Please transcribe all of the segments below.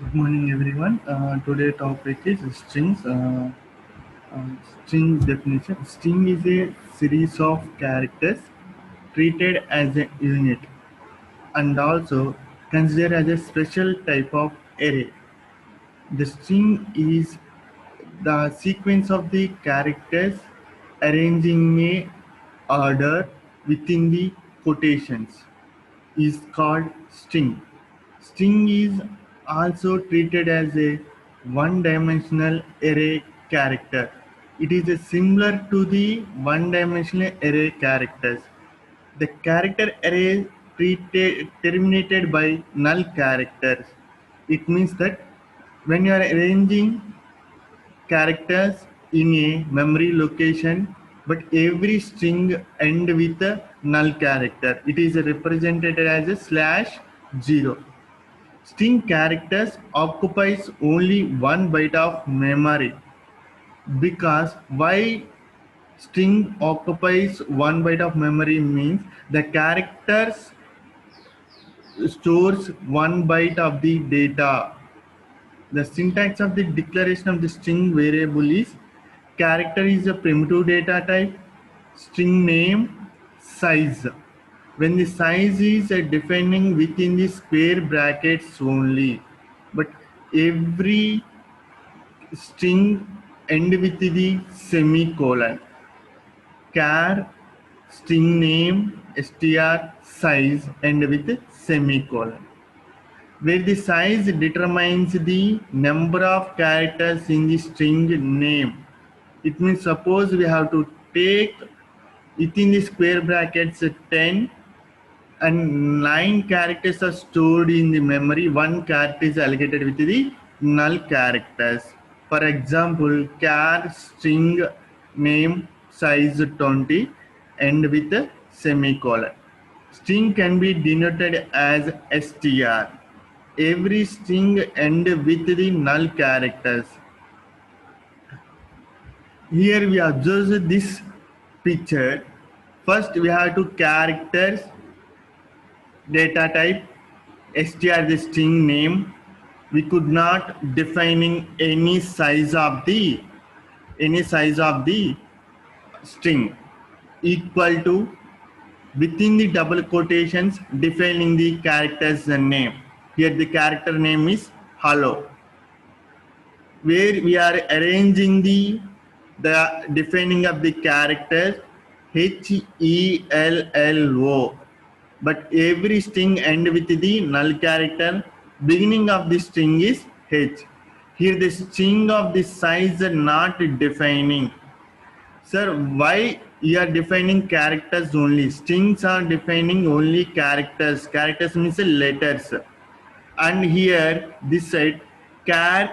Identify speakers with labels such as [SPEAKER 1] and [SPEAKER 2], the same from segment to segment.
[SPEAKER 1] Good morning, everyone. Today topic is strings. String definition. String is a series of characters treated as a unit and also considered as a special type of array. The string is the sequence of the characters arranging a order within the quotations is called string. String is also treated as a one-dimensional array character. It is similar to the one-dimensional array characters. The character array terminated by null characters. It means that when you are arranging characters in a memory location, but every string end with a null character. It is represented as a /0. String characters occupies only one byte of memory. Because why string occupies one byte of memory means the characters stores one byte of the data. The syntax of the declaration of the string variable is character is a primitive data type, string name, size. When the size is defining within the square brackets only, but every string end with the semicolon. Char, string name, str, size end with semicolon, where the size determines the number of characters in the string name. It means suppose we have to take within the square brackets 10 and 9 characters are stored in the memory, one character is allocated with the null characters. For example, char string name size 20 end with a semicolon. String can be denoted as str. Every string end with the null characters. Here we observe this picture. First we have two characters, data type, str the string name. We could not defining any size of the string equal to within the double quotations defining the character's name. Here the character name is hello, where we are arranging the defining of the characters HELLO, but every string end with the null character. Beginning of the string is H. Here the string of the size are not defining. Sir, why you are defining characters only? Strings are defining only characters. Characters means letters. And here this side char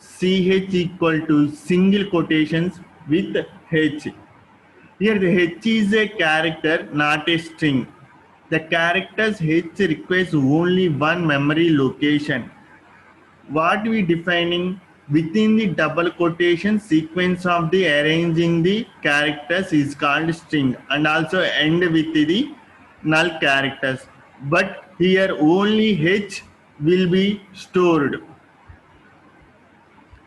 [SPEAKER 1] ch equal to single quotations with h. Here the h is a character, not a string. The characters h requires only one memory location. What we defining within the double quotation sequence of the arranging the characters is called string and also end with the null characters. But here only h will be stored.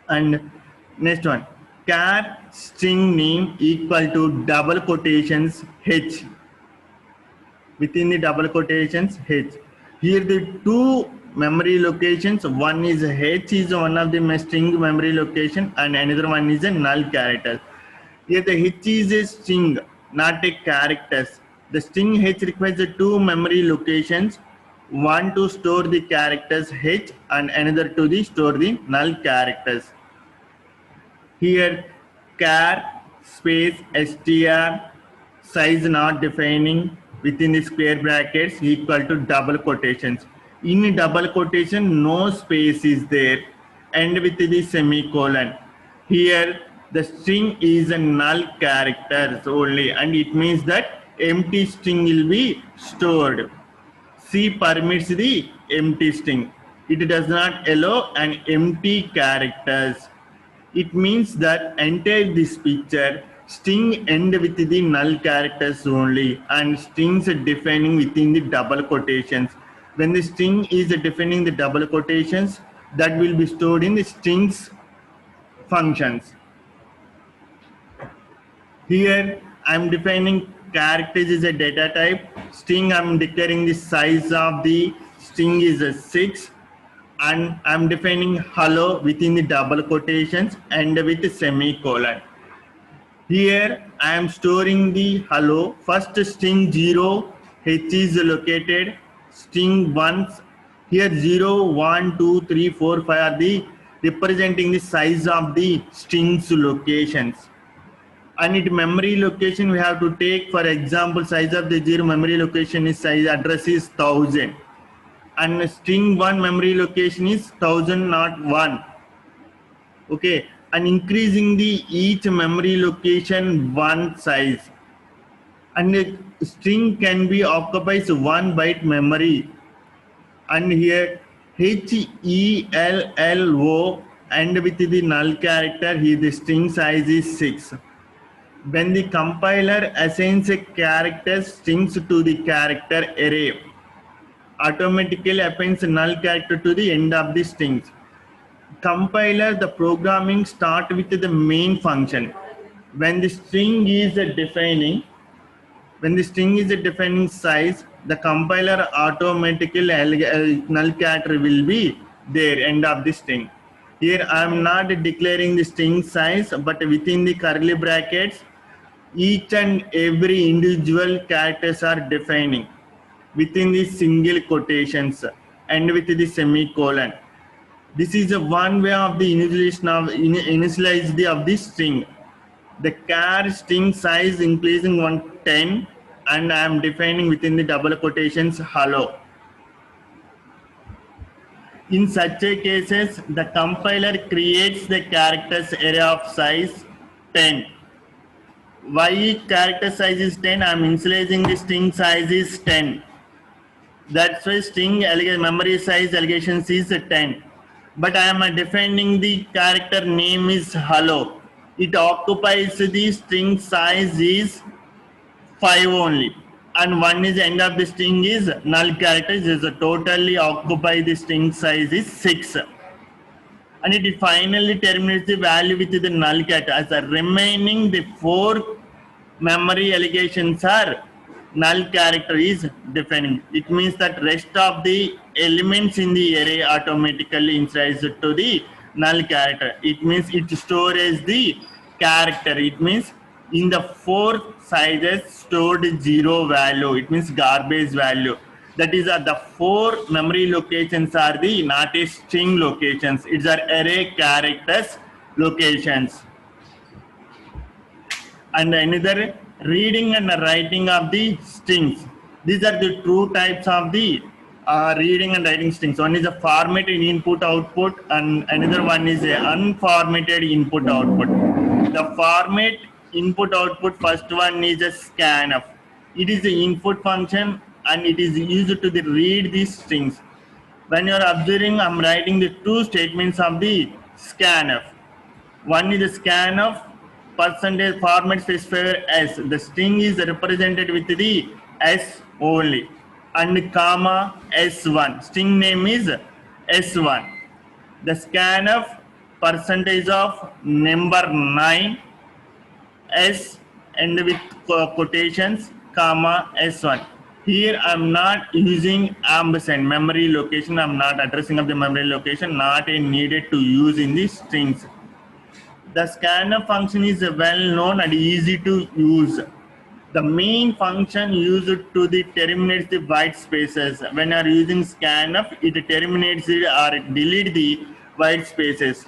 [SPEAKER 1] And next one, char string name equal to double quotations h. Within the double quotations h. Here the two memory locations, one is h is one of the string memory location and another one is a null character. Here the h is a string, not a characters. The string h requires two memory locations, one to store the characters h and another to store the null characters. Here char space str size not defining within the square brackets equal to double quotations. In double quotation no space is there and with the semicolon. Here the string is a null characters only and it means that empty string will be stored. C permits the empty string. It does not allow an empty characters. It means that entire this picture string end with the null characters only and strings are defining within the double quotations. When the string is defining the double quotations, that will be stored in the strings functions. Here I'm defining characters is a data type. String, I'm declaring the size of the string is a 6, and I'm defining hello within the double quotations and with a semicolon. Here I am storing the hello. First string 0, H is located. String 1, here 0, 1, 2, 3, 4, 5 are the representing the size of the strings locations. And it memory location we have to take, for example, size of the 0 memory location is size address is 1000, and string 1 memory location is 1001. Okay, and increasing the each memory location one size, and a string can be occupies 1 byte memory. And here HELLO and with the null character, here the string size is 6. When the compiler assigns a character strings to the character array, automatically appends null character to the end of the strings. Compiler, the programming start with the main function. When the string is defining size, the compiler automatically null character will be there end of the string. Here I am not declaring the string size, but within the curly brackets, each and every individual characters are defining within the single quotations and with the semicolon. This is a one way of the initialize of the string. The char string size increasing 110, and I am defining within the double quotations hello. In such a cases, the compiler creates the characters array of size 10. Why character size is 10? I am initializing the string size is 10. That's why string memory size allegations is 10. But I am defining the character name is hello. It occupies the string size is 5 only, and 1 is end of the string is null characters is totally occupy the string size is 6, and it finally terminates the value with the null character as the remaining the 4 memory allegations are null character is defining. It means that rest of the elements in the array automatically initialized to the null character. It means it stores the character. It means in the 4 sizes stored 0 value. It means garbage value. That is the 4 memory locations are the not a string locations. It's are array characters locations. And another reading and writing of the strings. These are the two types of the reading and writing strings. One is a formatted input output, and another one is a unformatted input output. The format input output, first one is a scanf. It is the input function and it is used to read these strings. When you are observing, I am writing the two statements of the scanf. One is the scanf percentage format specifier S. The string is represented with the S only, and comma S1. String name is S1. The scanf percentage of number 9 S and with quotations comma S1. Here I am not using ampersand memory location. I am not addressing of the memory location, not needed to use in the strings. The scanf function is well known and easy to use. The main function used to terminates the white spaces. When you are using scanf, it terminates it or delete the white spaces.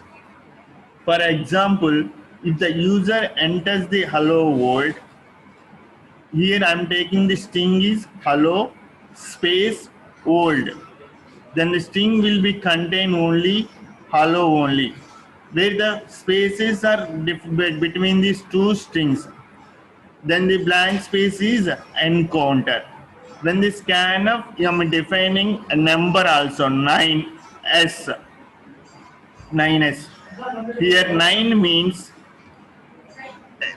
[SPEAKER 1] For example, if the user enters the hello world, here I am taking the string is hello space world. Then the string will be contain only hello only, where the spaces are between these two strings. Then the blank space is encounter. When the scanf, I am defining a number also 9s. 9s. Here 9 means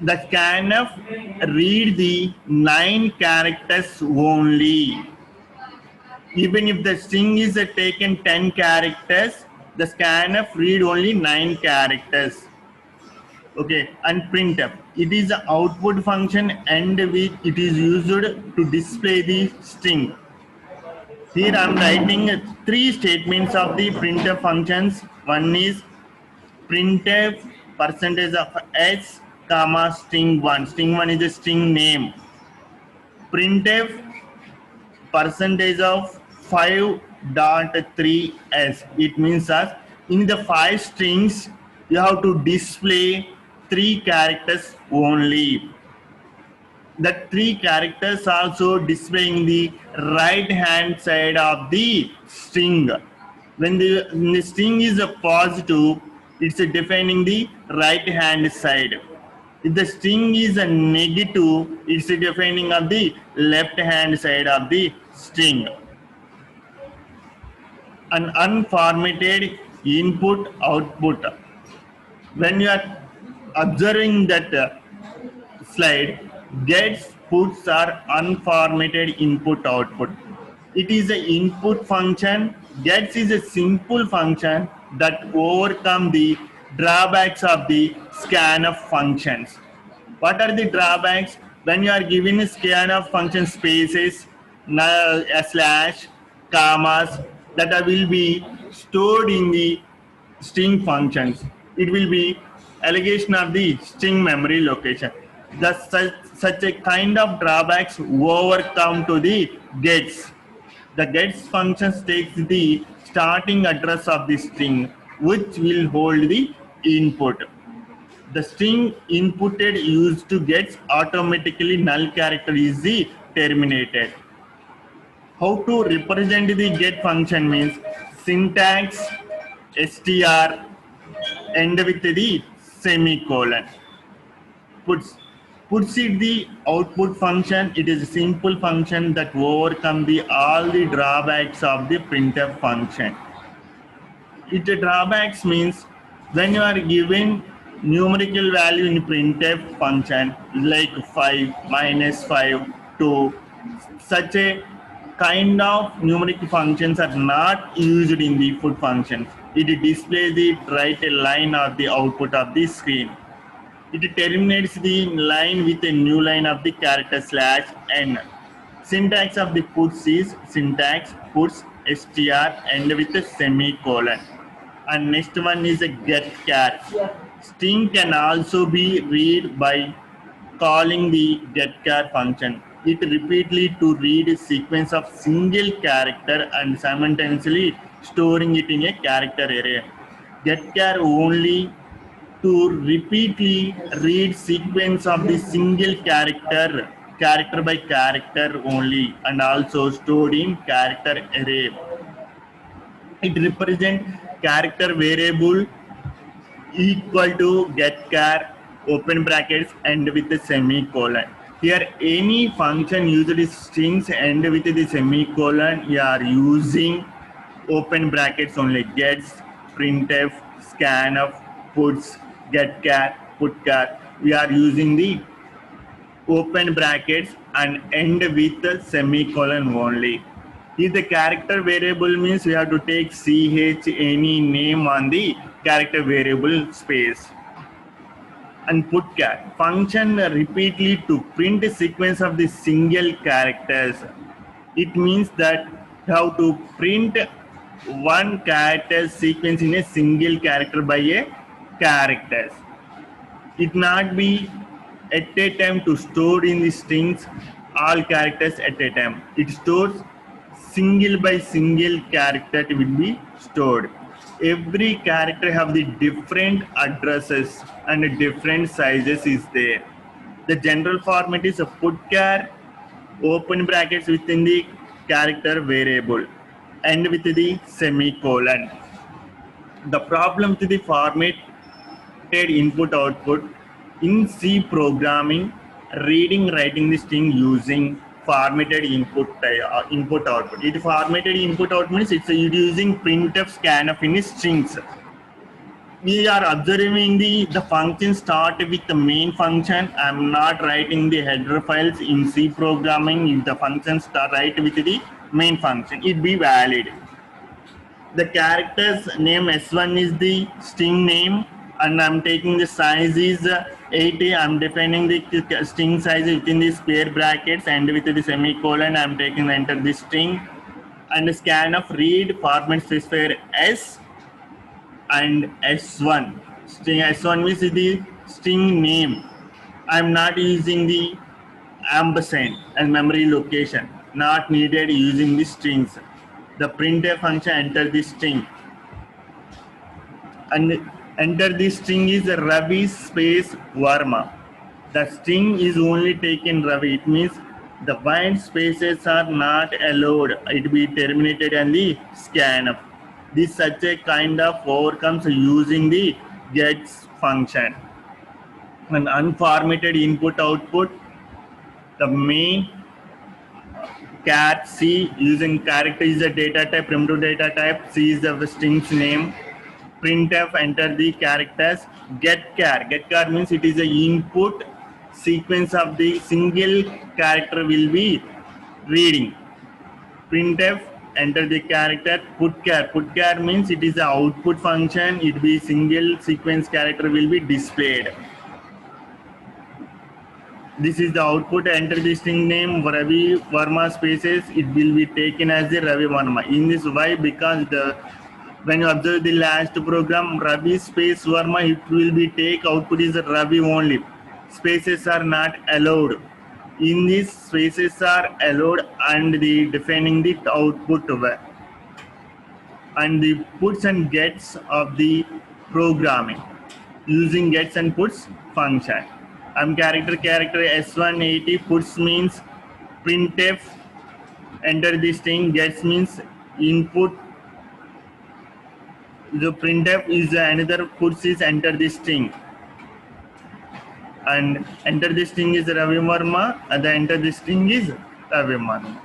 [SPEAKER 1] the scanf read the 9 characters only. Even if the string is taken 10 characters, The scanf read only 9 characters. Okay, and printf. It is the output function and which it is used to display the string. Here I am writing three statements of the printf functions. One is printf percentage of s comma string 1. String 1 is a string name. Printf percentage of 5.3s. It means that in the 5 strings you have to display 3 characters only. The 3 characters also displaying the right hand side of the string. When the string is a positive, it's defining the right hand side. If the string is a negative, it's defining of the left hand side of the string. An unformatted input output. When you are observing that slide, gets puts are unformatted input output. It is an input function. Gets is a simple function that overcome the drawbacks of the scanf functions. What are the drawbacks? When you are given a scanf function spaces, a slash, commas that will be stored in the string functions. It will be allegation of the string memory location. Such a kind of drawbacks overcome to the gets. The gets function takes the starting address of the string, which will hold the input. The string inputted used to gets automatically null character is the terminated. How to represent the get function means syntax str end with the semicolon. Puts it the output function. It is a simple function that overcome the all the drawbacks of the printf function. It drawbacks means when you are given numerical value in printf function like 5, -5, 2, such a kind of numeric functions are not used in the input functions. It displays the right line of the output of the screen. It terminates the line with a new line of the character /n. Syntax of the puts is syntax puts str end with a semicolon. And next one is a getChar. String can also be read by calling the getChar function. It repeatedly to read a sequence of single character and simultaneously storing it in a character array. GetChar only to repeatedly read sequence of the single character by character only, and also stored in character array. It represents character variable equal to getChar open brackets end with a semicolon. Here any function usually strings end with the semicolon. You are using open brackets only. Gets, printf, scanf, puts, getChar, putChar. We are using the open brackets and end with the semicolon only. If the character variable means we have to take ch any name on the character variable space. And putChar function repeatedly to print a sequence of the single characters. It means that you have to print one character sequence in a single character by a characters. It not be at a time to store in the strings all characters at a time. It stores single by single character will be stored. Every character have the different addresses and different sizes is there. The general format is a putChar open brackets within the character variable and with the semicolon. The problem to the formatted input output in C programming, reading writing the string using formatted input output. It formatted input output means it's using printf scanf in strings. We are observing the function start with the main function. I am not writing the header files in C programming. If the function start right with the main function, it be valid. the character's name S1 is the string name, and I'm taking the size is 80. I'm defining the string size within the square brackets, and with the semicolon I'm taking enter the string, and the scan of read format specifier S and S1. String S1 means the string name. I'm not using the ampersand and memory location, not needed using the strings. The printf function enter the string, and enter the string is Ravi space Varma. The string is only taken Ravi. It means the white spaces are not allowed. It be terminated and the scanf. This such a kind of overcomes using the gets function. An unformatted input output, the main cat C using character is a data type, primitive data type, C is the string's name. Printf enter the characters. Getchar means it is a input sequence of the single character will be reading. Printf enter the character. Putchar means it is the output function. It be single sequence character will be displayed. This is the output. Enter the string name Ravi Varma spaces. It will be taken as the Ravi Varma. In this, why? Because when you observe the last program, Ravi space Varma, it will be take output is Ravi only. Spaces are not allowed. In this, spaces are allowed, and the defining the output and the puts and gets of the programming using gets and puts function. Character S180 puts means printf enter the string, gets means input. The printf is another puts is enter the string, and enter the string is Ravi Varma, and the enter the string is Ravi Varma.